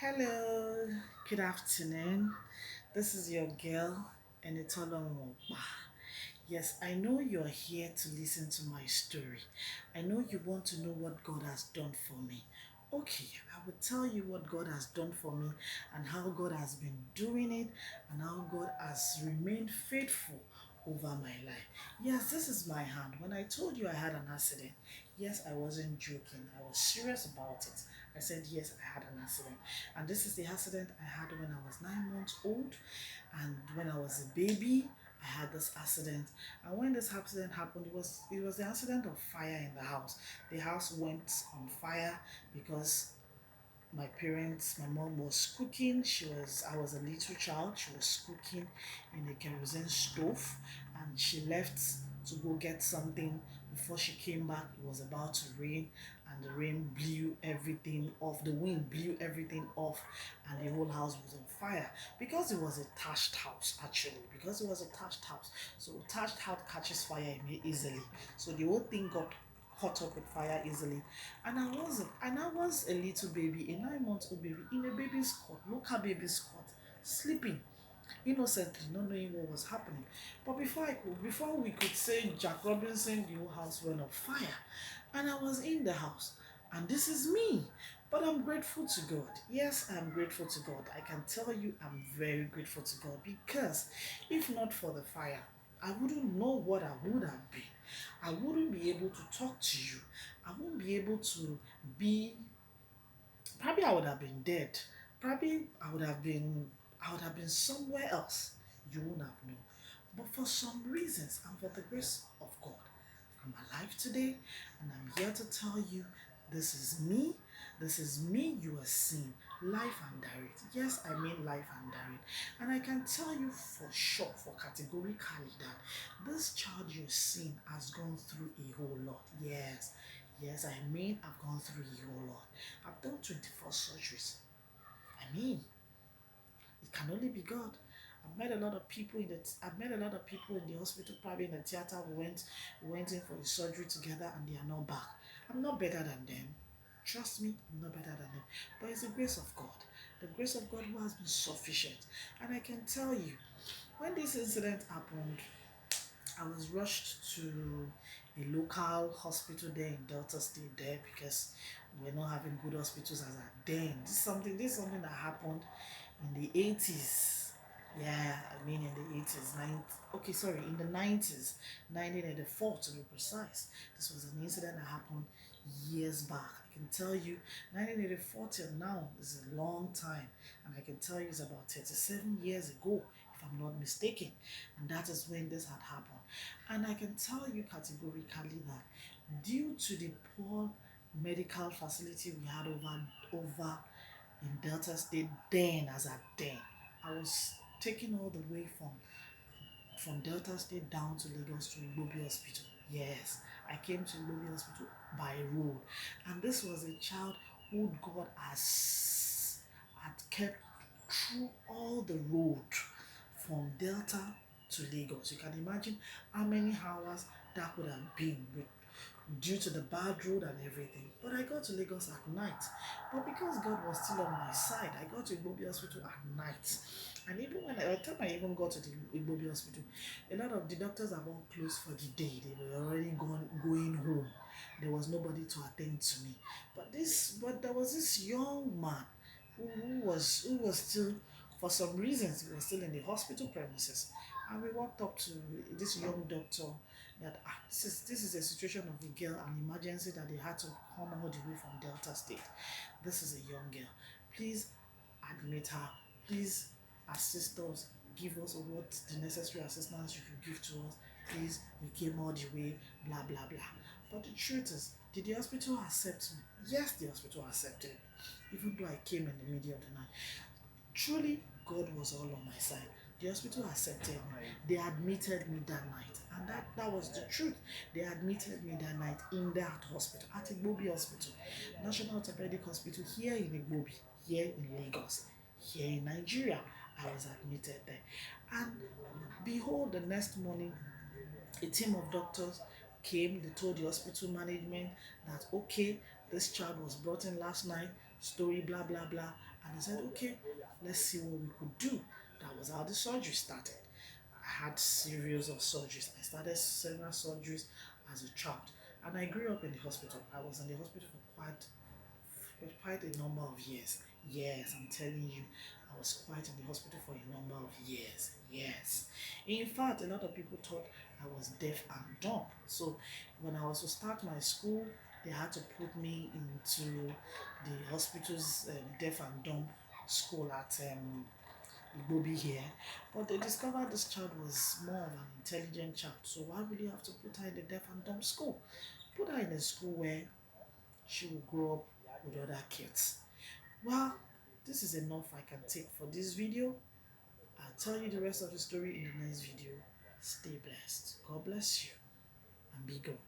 Hello, good afternoon. This is your girl, Enitolorunkopa. Yes, I know you're here to listen to my story. I know you want to know what God has done for me. Okay, I will tell you what God has done for me and how God has been doing it and how God has remained faithful over my life. Yes, this is my hand. When I told you I had an accident, yes, I wasn't joking. I was serious about it. I said, yes, I had an accident. And this is the accident I had when I was 9 months old. And when I was a baby, I had this accident. And when this accident happened, it was the accident of fire in the house. The house went on fire because my mom was cooking. I was a little child. She was cooking in a kerosene stove, and she left to go get something. Before she came back, it was about to rain, and the rain blew everything off. The wind blew everything off, and the whole house was on fire because it was a thatched house. Actually, because it was a thatched house, so thatched house catches fire easily. So the whole thing got caught up with fire easily. And I was a little baby, a 9 month old baby in a baby's cot, local baby's cot, sleeping innocently, not knowing what was happening. But before we could say Jack Robinson, the whole house went on fire. And I was in the house. And this is me. But I'm grateful to God. Yes, I'm grateful to God. I can tell you I'm very grateful to God because if not for the fire, I wouldn't know what I would have been. I wouldn't be able to talk to you. I wouldn't be able to be, probably I would have been dead. Probably I would have been somewhere else. You wouldn't have known. But for some reasons and for the grace of God, I'm alive today and I'm here to tell you this is me. This is me you are seeing. Life and direct. Yes, I mean life and direct. And I can tell you for sure, for categorically, that this child you're seeing has gone through a whole lot. Yes. Yes, I mean I've gone through a whole lot. I've done 24 surgeries. I mean, it can only be God. I've met a lot of people in the hospital, probably in the theater. We went in for a surgery together, and they are not back. I'm not better than them. Trust me, I'm not better than them. But it's the grace of God. The grace of God who has been sufficient. And I can tell you, when this incident happened, I was rushed to a local hospital there in Delta State there because we're not having good hospitals as at then. This is something that happened in the 80s. Yeah, I mean in the 80s, okay, sorry, in the 90s, 1984 to be precise. This was an incident that happened years back. I can tell you, 1984 till now is a long time, and I can tell you it's about 37 years ago, if I'm not mistaken, and that is when this had happened. And I can tell you categorically that due to the poor medical facility we had over in Delta State then, as at then, I was taken all the way from Delta State down to Lagos to Igbobi Hospital. Yes, I came to Igbobi Hospital by road. And this was a child who God had kept through all the road from Delta to Lagos. You can imagine how many hours that would have been due to the bad road and everything. But I got to Lagos at night. But because God was still on my side, I got to Igbobi Hospital at night. And even when by the time I even got to the Igbobi Hospital, a lot of the doctors have all closed for the day. They were already going home. There was nobody to attend to me. But there was this young man who was still, for some reasons, he was still in the hospital premises. And we walked up to this young doctor that this is a situation of a girl, an emergency that they had to come all the way from Delta State. This is a young girl. Please admit her. Please assist us. Give us what the necessary assistance you could give to us. Please, we came all the way, blah blah blah. But the truth is, did the hospital accept me? Yes, the hospital accepted me, even though I came in the middle of the night. Truly, God was all on my side. The hospital accepted me. They admitted me that night. And that was the truth. They admitted me that night in that hospital, at Igbobi Hospital, National Orthopedic Hospital here in Igbobi, here in Lagos, here in Nigeria. I was admitted there. And behold, the next morning, a team of doctors came. They told the hospital management that, okay, this child was brought in last night, story, blah, blah, blah. And I said, okay, let's see what we could do. That was how the surgery started. I had series of surgeries. I started several surgeries as a child. And I grew up in the hospital. I was in the hospital for quite a number of years. Yes, I'm telling you, I was quite in the hospital for a number of years. Yes. In fact, a lot of people thought I was deaf and dumb. So when I was to start my school, they had to put me into the hospital's deaf and dumb school at Igbobi here. But they discovered this child was more of an intelligent child. So why would you have to put her in the deaf and dumb school? Put her in a school where she will grow up with other kids. Well, this is enough I can take for this video. I'll tell you the rest of the story in the next video. Stay blessed. God bless you and be good.